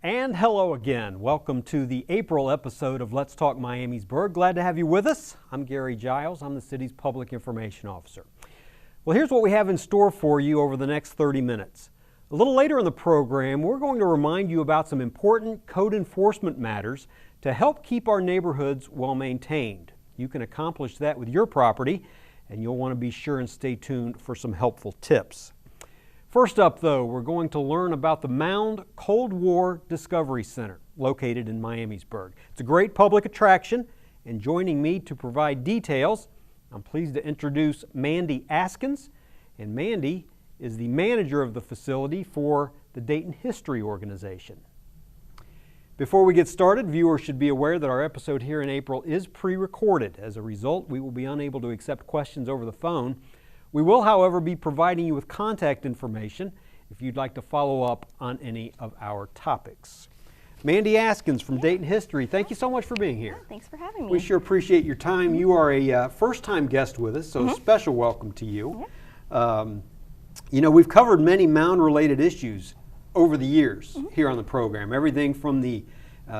And hello again. Welcome to the April episode of Let's Talk Miamisburg. Glad to have you with us. I'm Gary Giles. I'm the city's public information officer. Well, here's what we have in store for you over the next 30 minutes. A little later in the program, we're going to remind you about some important code enforcement matters to help keep our neighborhoods well maintained. You can accomplish that with your property, and you'll want to be sure and stay tuned for some helpful tips. First up, though, we're going to learn about the Mound Cold War Discovery Center located in Miamisburg. It's a great public attraction, and joining me to provide details, I'm pleased to introduce Mandy Askins, and Mandy is the manager of the facility for the Dayton History Organization. Before we get started, viewers should be aware that our episode here in April is pre-recorded. As a result, we will be unable to accept questions over the phone. We will, however, be providing you with contact information if you'd like to follow up on any of our topics. Mandy Askins from Dayton History, thank you so much for being here. Yeah, thanks for having me. We sure appreciate your time. You are a first-time guest with us, so a special welcome to you. You know, we've covered many mound-related issues over the years here on the program. Everything from the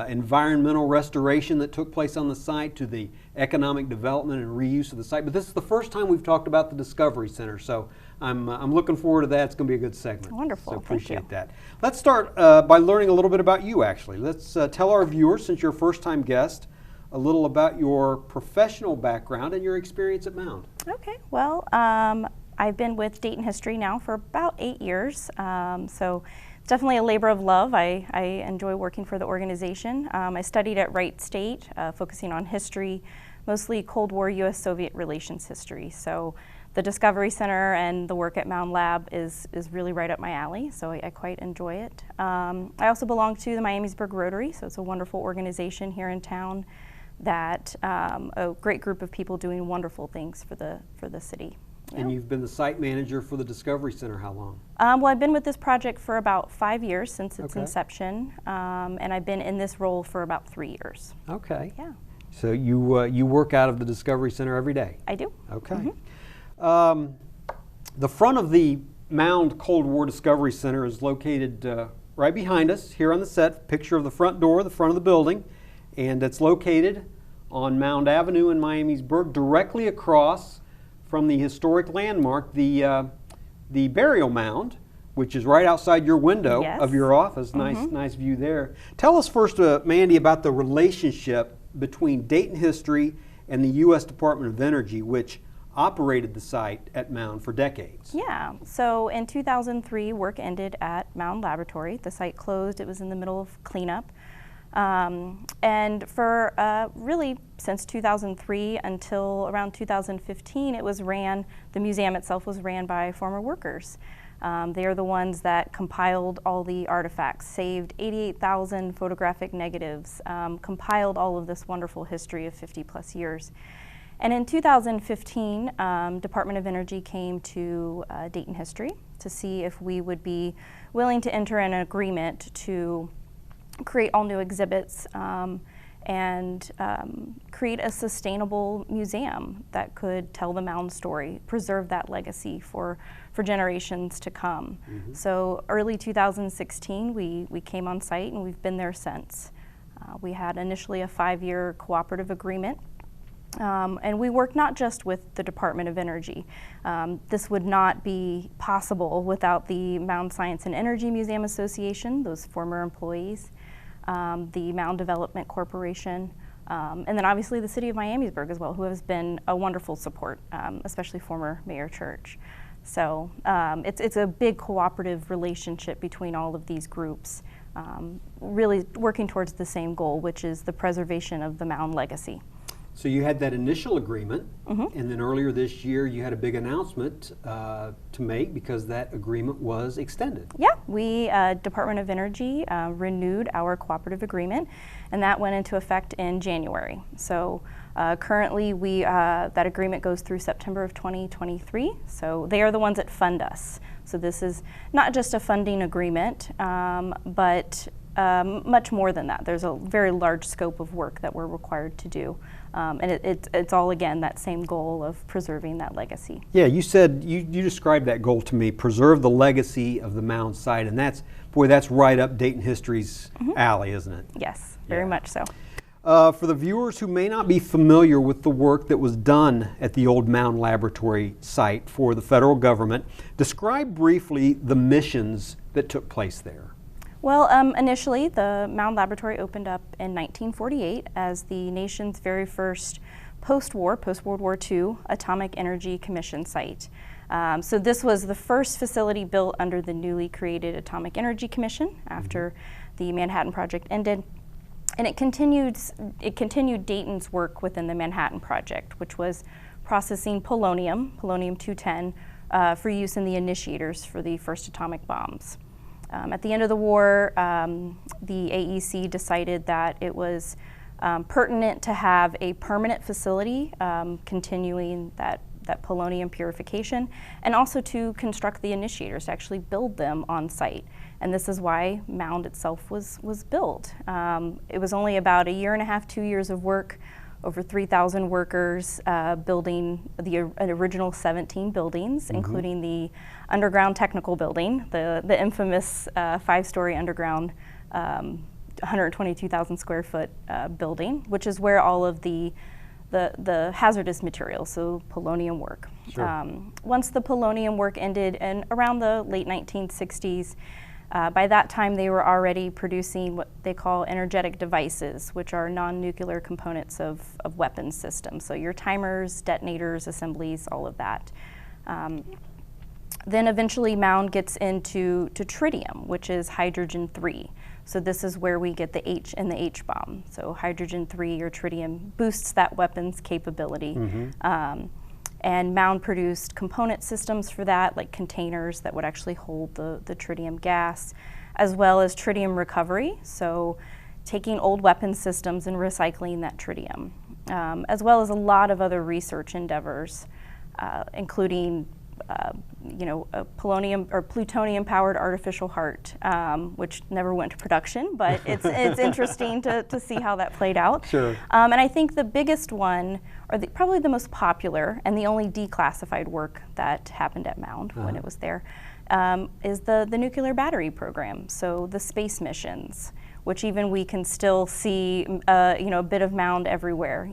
environmental restoration that took place on the site to the economic development and reuse of the site. But this is the first time we've talked about the Discovery Center, so I'm looking forward to that. It's going to be a good segment. Wonderful. So appreciate that. Let's start by learning a little bit about you, actually. Let's tell our viewers, since you're a first-time guest, a little about your professional background and your experience at Mound. Okay, well, I've been with Dayton History now for about 8 years, so it's definitely a labor of love. I enjoy working for the organization. I studied at Wright State, focusing on history, mostly Cold War U.S.-Soviet relations history. So the Discovery Center and the work at Mound Lab is really right up my alley, so I quite enjoy it. I also belong to the Miamisburg Rotary, so it's a wonderful organization here in town that a great group of people doing wonderful things for the city. And you've been the site manager for the Discovery Center how long? Well, I've been with this project for about 5 years since its inception, and I've been in this role for about 3 years. Okay. Yeah. So you work out of the Discovery Center every day? I do. Okay. The front of the Mound Cold War Discovery Center is located right behind us here on the set. Picture of the front door, the front of the building, and it's located on Mound Avenue in Miamisburg, directly across from the historic landmark, the burial mound, which is right outside your window of your office. Nice view there. Tell us first, Mandy, about the relationship between Dayton History and the U.S. Department of Energy, which operated the site at Mound for decades. Yeah, so in 2003, work ended at Mound Laboratory. The site closed. It was in the middle of cleanup. And for really since 2003 until around 2015, the museum itself was ran by former workers. They are the ones that compiled all the artifacts, saved 88,000 photographic negatives, compiled all of this wonderful history of 50 plus years. And in 2015, Department of Energy came to Dayton History to see if we would be willing to enter an agreement to create all new exhibits and create a sustainable museum that could tell the Mound story, preserve that legacy for generations to come. So early 2016, we came on site and we've been there since. We had initially a 5-year cooperative agreement. And we work not just with the Department of Energy. This would not be possible without the Mound Science and Energy Museum Association, those former employees, the Mound Development Corporation, and then obviously the City of Miamisburg as well, who has been a wonderful support, especially former Mayor Church. So it's a big cooperative relationship between all of these groups, really working towards the same goal, which is the preservation of the Mound legacy. So you had that initial agreement, and then earlier this year you had a big announcement to make because that agreement was extended. Yeah, we, Department of Energy, renewed our cooperative agreement, and that went into effect in January. So currently that agreement goes through September of 2023, so they are the ones that fund us. So this is not just a funding agreement, but much more than that. There's a very large scope of work that we're required to do. And it's all, again, that same goal of preserving that legacy. Yeah, you said, you described that goal to me, preserve the legacy of the Mound site, and that's right up Dayton history's alley, isn't it? Yes, very much so. For the viewers who may not be familiar with the work that was done at the old Mound Laboratory site for the federal government, describe briefly the missions that took place there. Well, initially, the Mound Laboratory opened up in 1948 as the nation's very first post-World War II Atomic Energy Commission site. So this was the first facility built under the newly created Atomic Energy Commission after the Manhattan Project ended. And it continued Dayton's work within the Manhattan Project, which was processing polonium-210, for use in the initiators for the first atomic bombs. At the end of the war, the AEC decided that it was pertinent to have a permanent facility continuing that polonium purification, and also to construct the initiators, to actually build them on site. And this is why Mound itself was built. It was only about a year and a half, 2 years of work, over 3,000 workers building the original 17 buildings, including the underground technical building, the infamous 5-story underground 122,000 square foot building, which is where all of the hazardous materials, so polonium work. Sure. Once the polonium work ended in around the late 1960s, by that time they were already producing what they call energetic devices, which are non-nuclear components of weapons systems. So your timers, detonators, assemblies, all of that. Then eventually Mound gets into tritium, which is hydrogen-3. So this is where we get the H in the H-bomb. So hydrogen-3 or tritium boosts that weapon's capability. And Mound produced component systems for that, like containers that would actually hold the tritium gas, as well as tritium recovery, so taking old weapon systems and recycling that tritium, as well as a lot of other research endeavors, including a polonium or plutonium-powered artificial heart, which never went to production, but it's interesting to see how that played out. Sure. And I think the biggest one, or probably the most popular and the only declassified work that happened at Mound when it was there, is the nuclear battery program. So the space missions, which even we can still see, a bit of Mound everywhere.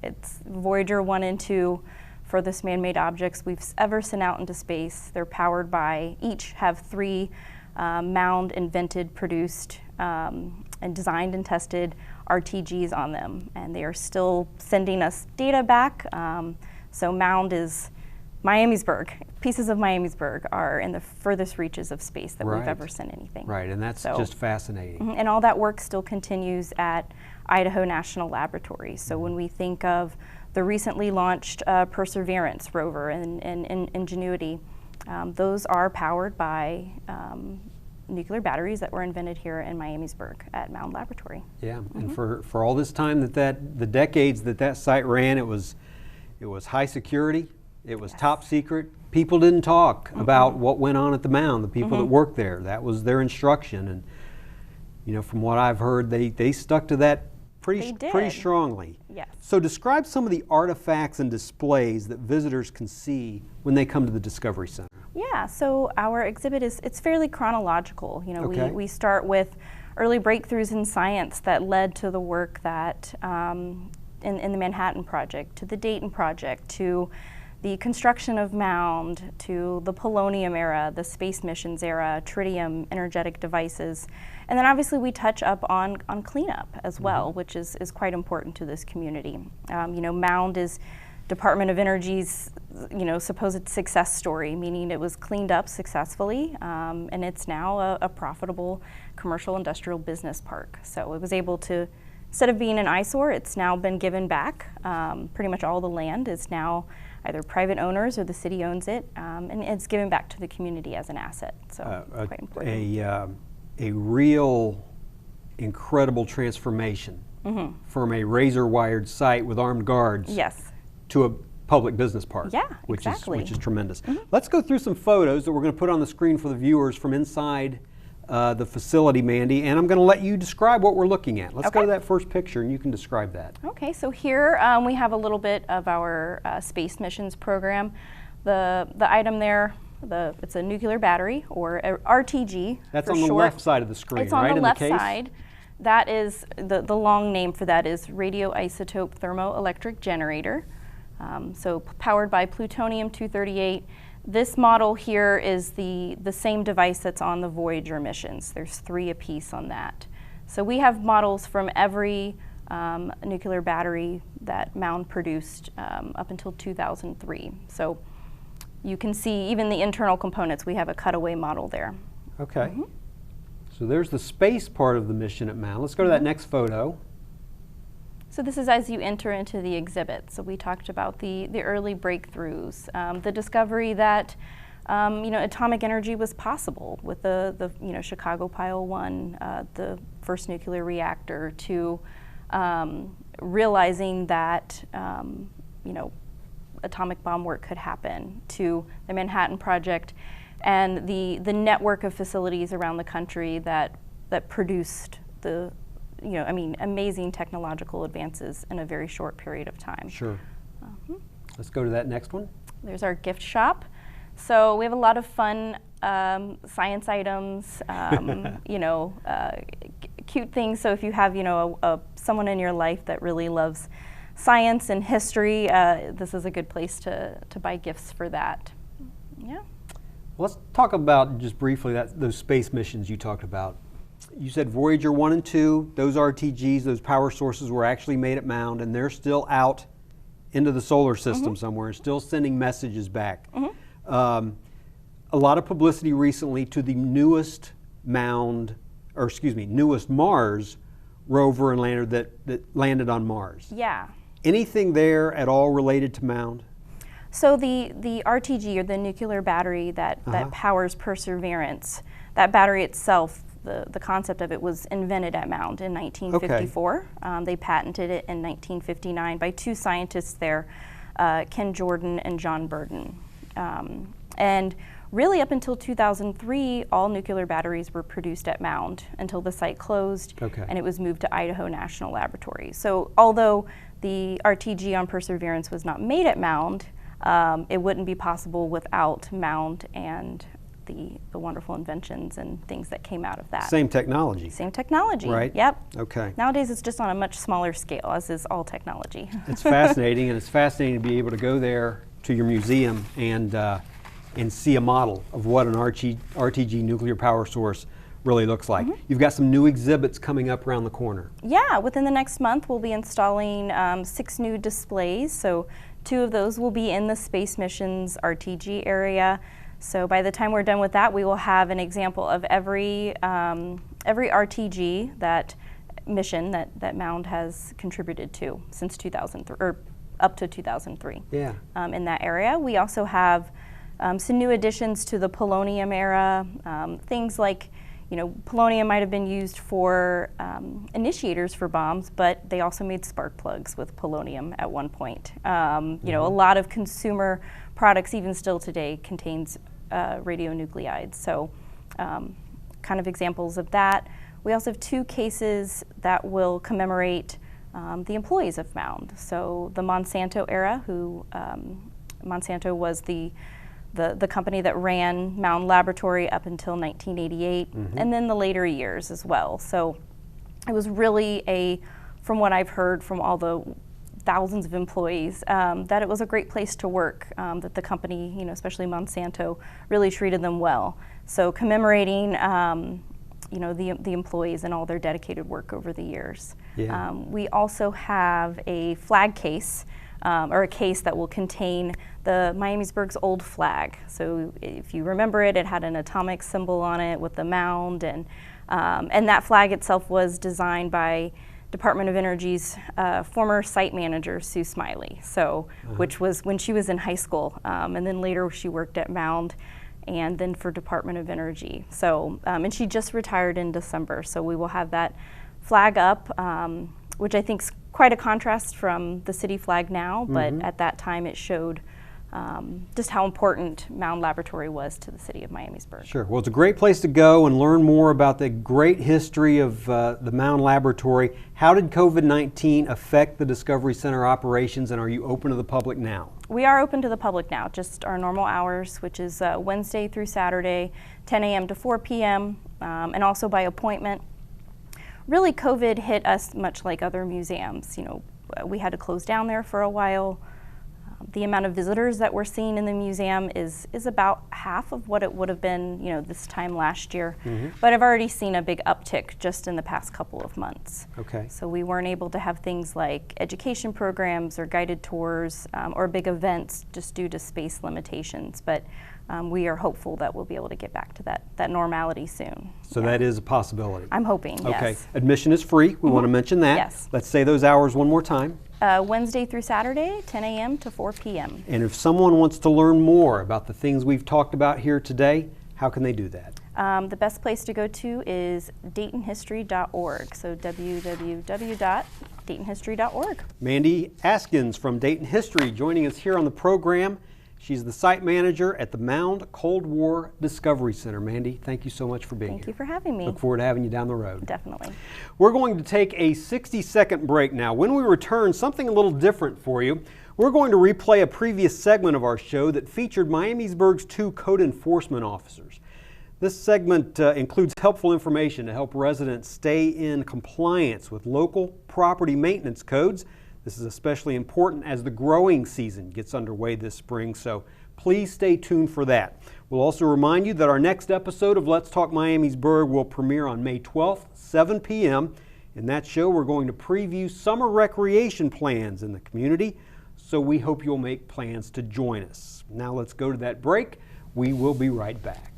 It's Voyager 1 and 2. Furthest man-made objects we've ever sent out into space. They're powered by, each have 3 Mound invented, produced, and designed and tested RTGs on them. And they are still sending us data back. So Mound is Miamisburg. Pieces of Miamisburg are in the furthest reaches of space that we've ever sent anything. Right, and that's just fascinating. And all that work still continues at Idaho National Laboratory. So when we think of the recently launched Perseverance rover and Ingenuity, those are powered by nuclear batteries that were invented here in Miamisburg at Mound Laboratory. Yeah, and for all this time the decades that site ran, it was high security, it was top secret. People didn't talk about what went on at the Mound, the people that worked there. That was their instruction, and from what I've heard, they stuck to that pretty strongly. Yes. So describe some of the artifacts and displays that visitors can see when they come to the Discovery Center. Yeah, so our exhibit it's fairly chronological. Okay. We start with early breakthroughs in science that led to the work that in the Manhattan Project, to the Dayton Project, to the construction of Mound, to the polonium era, the space missions era, tritium, energetic devices. And then obviously we touch up on cleanup as well, which is quite important to this community. Mound is Department of Energy's supposed success story, meaning it was cleaned up successfully, and it's now a profitable commercial industrial business park. So it was able to, instead of being an eyesore, it's now been given back. Pretty much all the land is now either private owners or the city owns it, and it's given back to the community as an asset. So it's quite important. A real incredible transformation from a razor-wired site with armed guards to a public business park, which is tremendous. Let's go through some photos that we're going to put on the screen for the viewers from inside the facility, Mandy, and I'm going to let you describe what we're looking at. Let's go Okay. to that first picture and you can describe that. Okay, so here we have a little bit of our space missions program. The item there, it's a nuclear battery, or a RTG. That's for on the short. left side of the screen, It's on right? the in left the case? side. That is, the long name for that is radioisotope thermoelectric generator. So powered by plutonium-238. This model here is the same device that's on the Voyager missions. There's 3 apiece on that. So we have models from every nuclear battery that Mound produced up until 2003. So you can see even the internal components. We have a cutaway model there. Okay. So there's the space part of the mission at Mound. Let's go to that next photo. So this is as you enter into the exhibit. So we talked about the early breakthroughs, the discovery that atomic energy was possible with the Chicago Pile 1, the first nuclear reactor, to realizing that atomic bomb work could happen, to the Manhattan Project, and the network of facilities around the country that produced the amazing technological advances in a very short period of time. Sure. Let's go to that next one. There's our gift shop. So we have a lot of fun science items, cute things. So if you have, someone in your life that really loves science and history, this is a good place to buy gifts for that. Yeah. Let's talk about just briefly those space missions you talked about. You said Voyager 1 and 2, those RTGs, those power sources were actually made at Mound, and they're still out into the solar system somewhere and still sending messages back. A lot of publicity recently to the newest Mars rover and lander that landed on Mars. Yeah. Anything there at all related to Mound? So the RTG, or the nuclear battery that powers Perseverance, that battery itself, the concept of it was invented at Mound in 1954. Okay. They patented it in 1959 by 2 scientists there, Ken Jordan and John Burden. And really up until 2003, all nuclear batteries were produced at Mound until the site closed and it was moved to Idaho National Laboratory. So although the RTG on Perseverance was not made at Mound, it wouldn't be possible without Mound and the wonderful inventions and things that came out of that. Same technology. Same technology. Right. Yep. Okay. Nowadays it's just on a much smaller scale, as is all technology. It's fascinating, and it's fascinating to be able to go there to your museum and see a model of what an RTG nuclear power source really looks like. You've got some new exhibits coming up around the corner. Yeah, within the next month we'll be installing 6 new displays. So 2 of those will be in the Space Missions RTG area. So by the time we're done with that, we will have an example of every RTG mission that Mound has contributed to since 2003, or up to 2003. Yeah. In that area, we also have some new additions to the polonium era. Things like, polonium might have been used for initiators for bombs, but they also made spark plugs with polonium at one point. A lot of consumer products, even still today, contains radionuclides. So kind of examples of that. We also have 2 cases that will commemorate the employees of Mound. So the Monsanto era, Monsanto was the company that ran Mound Laboratory up until 1988, and then the later years as well. So it was really from what I've heard from all the thousands of employees, that it was a great place to work, that the company, especially Monsanto, really treated them well. So commemorating, the employees and all their dedicated work over the years. Yeah. We also have a flag case, or a case that will contain the Miamisburg's old flag. So if you remember it, it had an atomic symbol on it with the mound, and that flag itself was designed by Department of Energy's former site manager, Sue Smiley, which was when she was in high school, and then later she worked at Mound and then for Department of Energy. So, and she just retired in December, so we will have that flag up, which I think is quite a contrast from the city flag now, but at that time it showed just how important Mound Laboratory was to the city of Miamisburg. Sure. Well, it's a great place to go and learn more about the great history of the Mound Laboratory. How did COVID-19 affect the Discovery Center operations, and are you open to the public now? We are open to the public now, just our normal hours, which is Wednesday through Saturday, 10 a.m. to 4 p.m., and also by appointment. Really, COVID hit us much like other museums. You know, we had to close down there for a while. The amount of visitors that we're seeing in the museum is about half of what it would have been, you know, this time last year. But I've already seen a big uptick just in the past couple of months. Okay. So we weren't able to have things like education programs or guided tours or big events just due to space limitations. But we are hopeful that we'll be able to get back to that normality soon. So that is a possibility. I'm hoping, yes. Okay. Admission is free. We want to mention that. Yes. Let's say those hours one more time. Wednesday through Saturday, 10 a.m. to 4 p.m. And if someone wants to learn more about the things we've talked about here today, how can they do that? The best place to go to is DaytonHistory.org, so www.DaytonHistory.org. Mandy Askins from Dayton History joining us here on the program. She's the site manager at the Mound Cold War Discovery Center. Mandy, thank you so much for being here. Thank you for having me. Look forward to having you down the road. Definitely. We're going to take a 60-second break now. When we return, something a little different for you. We're going to replay a previous segment of our show that featured Miamisburg's 2 code enforcement officers. This segment includes helpful information to help residents stay in compliance with local property maintenance codes. This is especially important as the growing season gets underway this spring, so please stay tuned for that. We'll also remind you that our next episode of Let's Talk Miamisburg will premiere on May 12th, 7 p.m. In that show, we're going to preview summer recreation plans in the community, so we hope you'll make plans to join us. Now let's go to that break. We will be right back.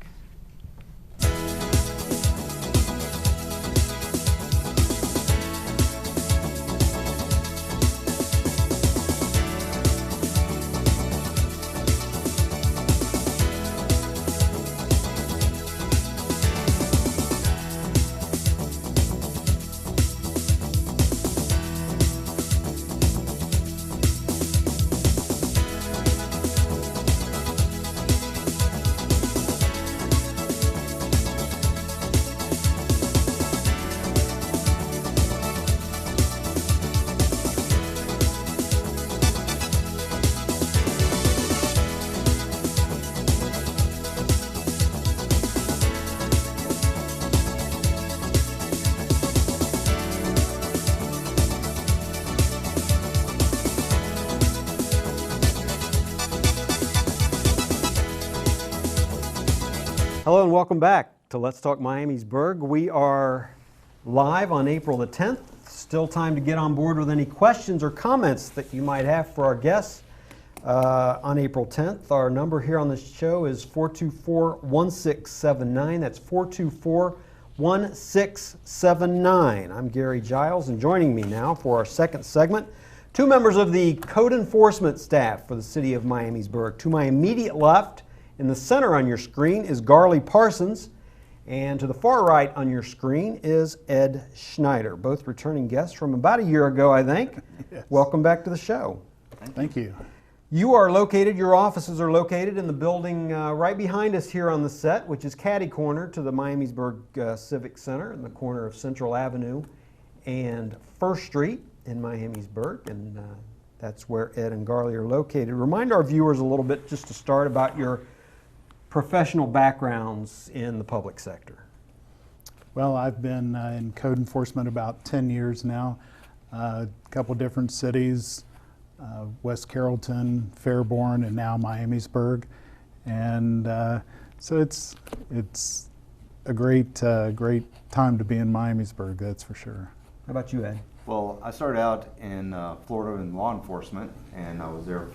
Hello and welcome back to Let's Talk Miamisburg. We are live on April the 10th. Still time to get on board with any questions or comments that you might have for our guests on April 10th. Our number here on the show is 424-1679. That's 424-1679. I'm Gary Giles, and joining me now for our second segment, 2 members of the code enforcement staff for the city of Miamisburg. To my immediate left, in the center on your screen, is Garley Parsons, and to the far right on your screen is Ed Schneider, both returning guests from about a year ago, I think. Yes. Welcome back to the show. Thank you. You are located, your offices are located in the building right behind us here on the set, which is catty corner to the Miamisburg Civic Center in the corner of Central Avenue and First Street in Miamisburg, and that's where Ed and Garley are located. Remind our viewers a little bit, just to start, about your professional backgrounds in the public sector. Well, I've been in code enforcement about 10 years now, a couple different cities, West Carrollton, Fairborn, and now Miamisburg. And so it's a great time to be in Miamisburg, that's for sure. How about you, Ed? Well, I started out in Florida in law enforcement, and I was there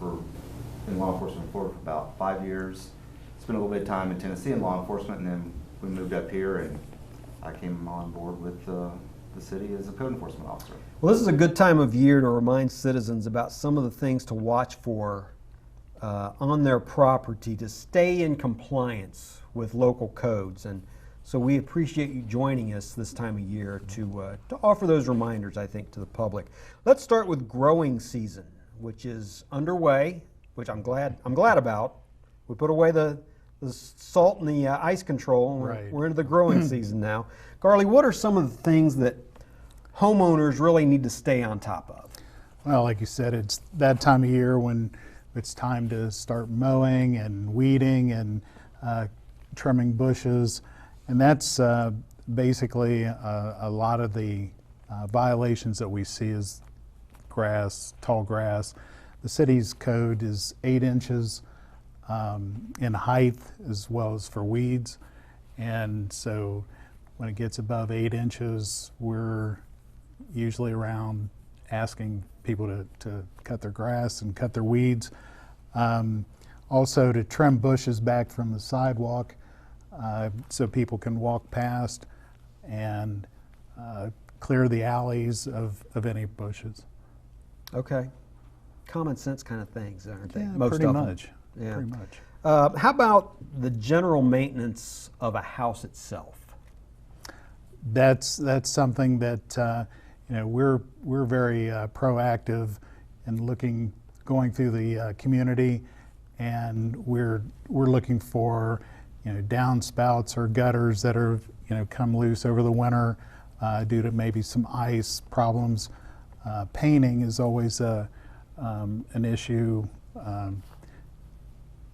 in law enforcement in Florida for about 5 years. Spent a little bit of time in Tennessee in law enforcement, and then we moved up here, and I came on board with the city as a code enforcement officer. Well, this is a good time of year to remind citizens about some of the things to watch for on their property to stay in compliance with local codes. And so we appreciate you joining us this time of year to offer those reminders, I think, to the public. Let's start with growing season, which is underway which I'm glad about. We put away the salt and the ice control. Right. We're into the growing season now. Garley, what are some of the things that homeowners really need to stay on top of? Well, like you said, it's that time of year when it's time to start mowing and weeding and trimming bushes. And that's basically a lot of the violations that we see is grass, tall grass. The city's code is 8 inches in height as well as for weeds. And so when it gets above 8 inches, we're usually around asking people to cut their grass and cut their weeds. Also to trim bushes back from the sidewalk so people can walk past, and clear the alleys of any bushes. Okay. Common sense kind of things, aren't they? Yeah, Most pretty of them. much. Yeah. Pretty much. How about the general maintenance of a house itself? That's something that we're very proactive in going through the community, and we're looking for downspouts or gutters that are come loose over the winter due to maybe some ice problems. Painting is always an issue.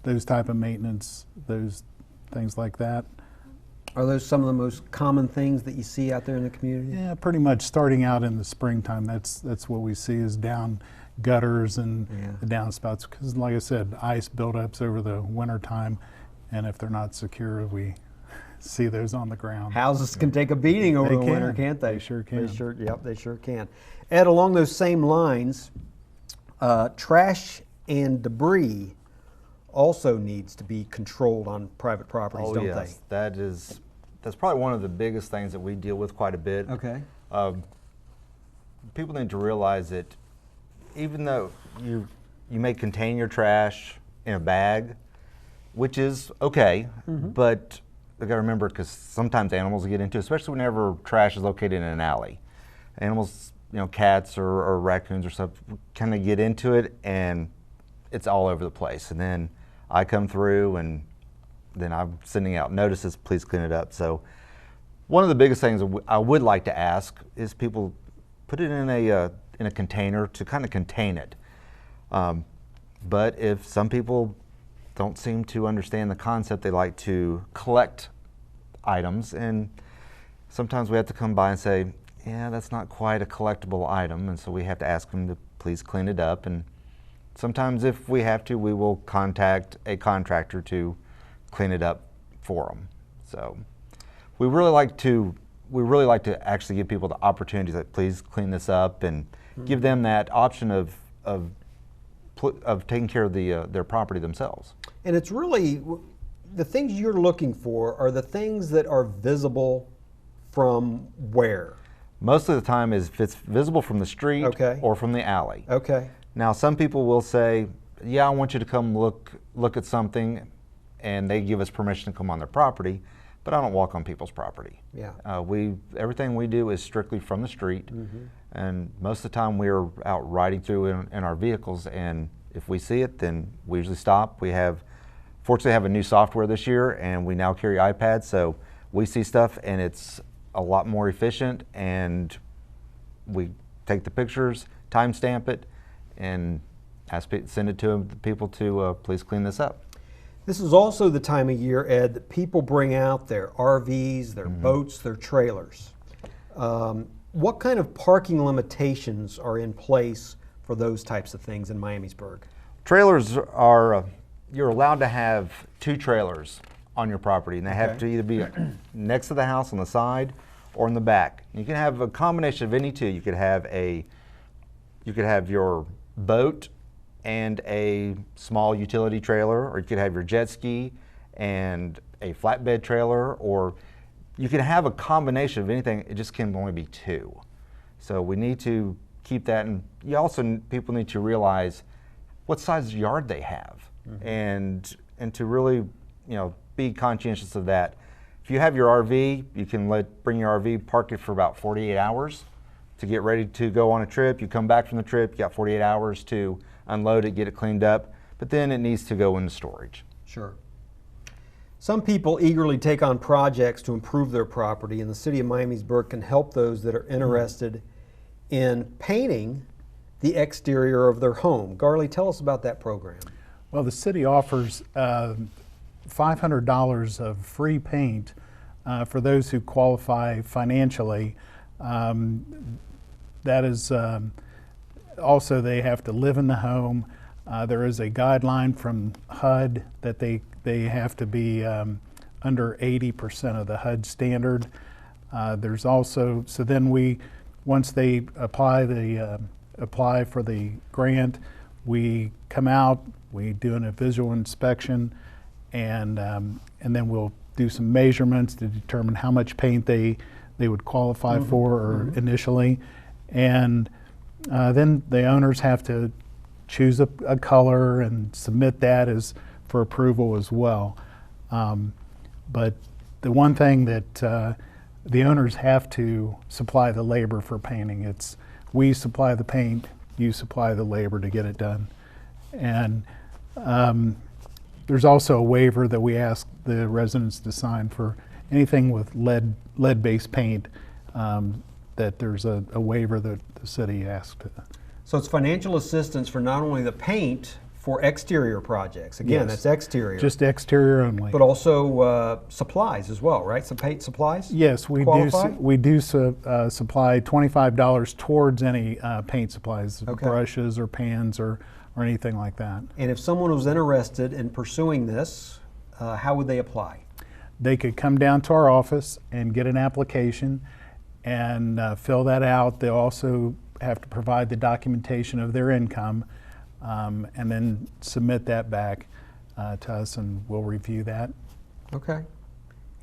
Those type of maintenance, those things like that. Are those some of the most common things that you see out there in the community? Yeah, pretty much starting out in the springtime, that's what we see is down gutters and the downspouts, because like I said, ice buildups over the winter time, and if they're not secure, we see those on the ground. Houses can take a beating over the winter, can't they? They sure can. They sure can. Ed, along those same lines, trash and debris also needs to be controlled on private properties, don't yes. That's probably one of the biggest things that we deal with quite a bit. they? Okay. People need to realize that even though you may contain your trash in a bag, which is okay, but you got to remember, because sometimes animals get into it, especially whenever trash is located in an alley. Animals, cats or raccoons or stuff, kind of get into it, and it's all over the place. And then I come through, and then I'm sending out notices, please clean it up. So one of the biggest things I would like to ask is people put it in a container to kind of contain it. But if some people don't seem to understand the concept, they like to collect items, and sometimes we have to come by and say, yeah, that's not quite a collectible item, and so we have to ask them to please clean it up. And sometimes if we have to, we will contact a contractor to clean it up for them. So we really like to actually give people the opportunity to please clean this up, and give them that option of taking care of their property themselves. And it's really, the things you're looking for are the things that are visible from where? Most of the time is if it's visible from the street or from the alley. Okay. Now some people will say, yeah, I want you to come look at something, and they give us permission to come on their property, but I don't walk on people's property. Yeah. Everything we do is strictly from the street, and most of the time we're out riding through in our vehicles, and if we see it, then we usually stop. We fortunately have a new software this year, and we now carry iPads, so we see stuff, and it's a lot more efficient, and we take the pictures, timestamp it, and send it to people to please clean this up. This is also the time of year, Ed, that people bring out their RVs, their boats, their trailers. What kind of parking limitations are in place for those types of things in Miamisburg? Trailers are, you're allowed to have 2 trailers on your property, and they have to either be next to the house on the side or in the back. You can have a combination of any 2. You could have your boat and a small utility trailer, or you could have your jet ski and a flatbed trailer, or you can have a combination of anything. It just can only be 2. So we need to keep that, and people need to realize what size yard they have, and to really be conscientious of that. If you have your RV, you can bring your RV, park it for about 48 hours to get ready to go on a trip. You come back from the trip, you got 48 hours to unload it, get it cleaned up. but then it needs to go into storage. Sure. Some people eagerly take on projects to improve their property, and the City of Miamisburg can help those that are interested in painting the exterior of their home. Garley, tell us about that program. Well, the city offers $500 of free paint for those who qualify financially. That is also, they have to live in the home. There is a guideline from HUD that they have to be under 80% of the HUD standard. There's also, so then once they apply for the grant, we come out, we do a visual inspection, and then we'll do some measurements to determine how much paint they would qualify for initially. And then the owners have to choose a color and submit that as for approval as well. But the one thing that the owners have to supply the labor for painting. It's we supply the paint, you supply the labor to get it done. And there's also a waiver that we ask the residents to sign for anything with lead-based paint, that there's a waiver that the city asked. So it's financial assistance for not only the paint for exterior projects. Again, Yes. that's exterior. Just exterior only. But also supplies as well, right? Some paint supplies? Yes, we qualify? do supply $25 towards any paint supplies, Okay. brushes or pans or anything like that. And if someone was interested in pursuing this, how would they apply? They could come down to our office and get an application and fill that out. They also have to provide the documentation of their income, and then submit that back to us, and we'll review that. Okay.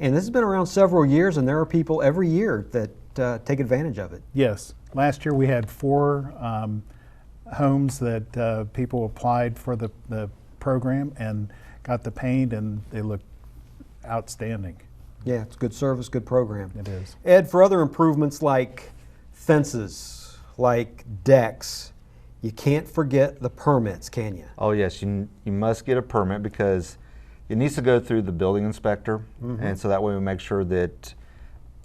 And this has been around several years, and there are people every year that take advantage of it. Yes. Last year we had 4 homes that people applied for the program and got the paint, and they looked outstanding. Yeah, it's good service, good program. It is. Ed, for other improvements like fences, like decks, you can't forget the permits, can you? Oh yes, you must get a permit because it needs to go through the building inspector, and so that way we make sure that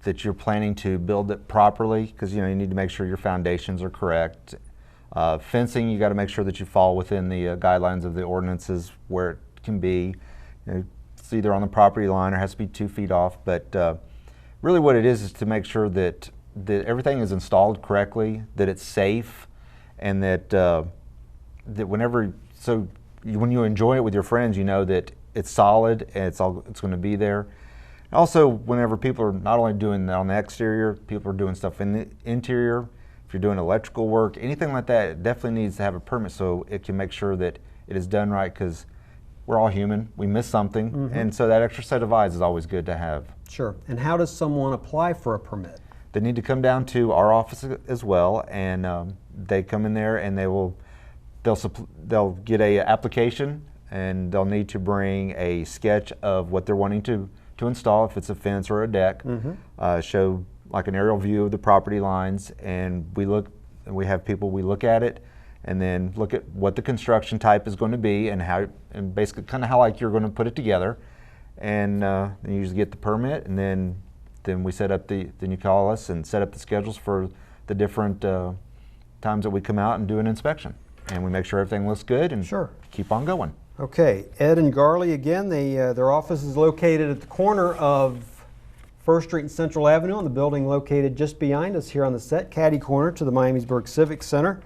you're planning to build it properly, because you need to make sure your foundations are correct. Fencing, you got to make sure that you fall within the guidelines of the ordinances where it can be. It's either on the property line or has to be 2 feet off. But really, what it is to make sure that everything is installed correctly, that it's safe, and that when you enjoy it with your friends, you know that it's solid and it's going to be there. Also, whenever people are not only doing that on the exterior, people are doing stuff in the interior. If you're doing electrical work, anything like that, it definitely needs to have a permit so it can make sure that it is done right, because we're all human. We miss something, and so that extra set of eyes is always good to have. Sure. And how does someone apply for a permit? They need to come down to our office as well, and they come in there and they'll get a application, and they'll need to bring a sketch of what they're wanting to install, if it's a fence or a deck, show like an aerial view of the property lines, and we have people, we look at it and then look at what the construction type is going to be and basically kind of how like you're going to put it together, and then you usually get the permit, and then we set up then you call us and set up the schedules for the different times that we come out and do an inspection, and we make sure everything looks good and keep on going. Okay, Ed and Garley again, their office is located at the corner of 1st Street and Central Avenue, on the building located just behind us here on the set, catty corner to the Miamisburg Civic Center.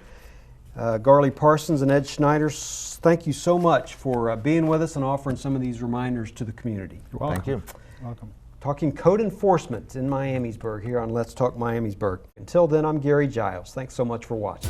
Garley Parsons and Ed Schneider, thank you so much for being with us and offering some of these reminders to the community. You're welcome. Thank you. Welcome. Talking code enforcement in Miamisburg here on Let's Talk Miamisburg. Until then, I'm Gary Giles. Thanks so much for watching.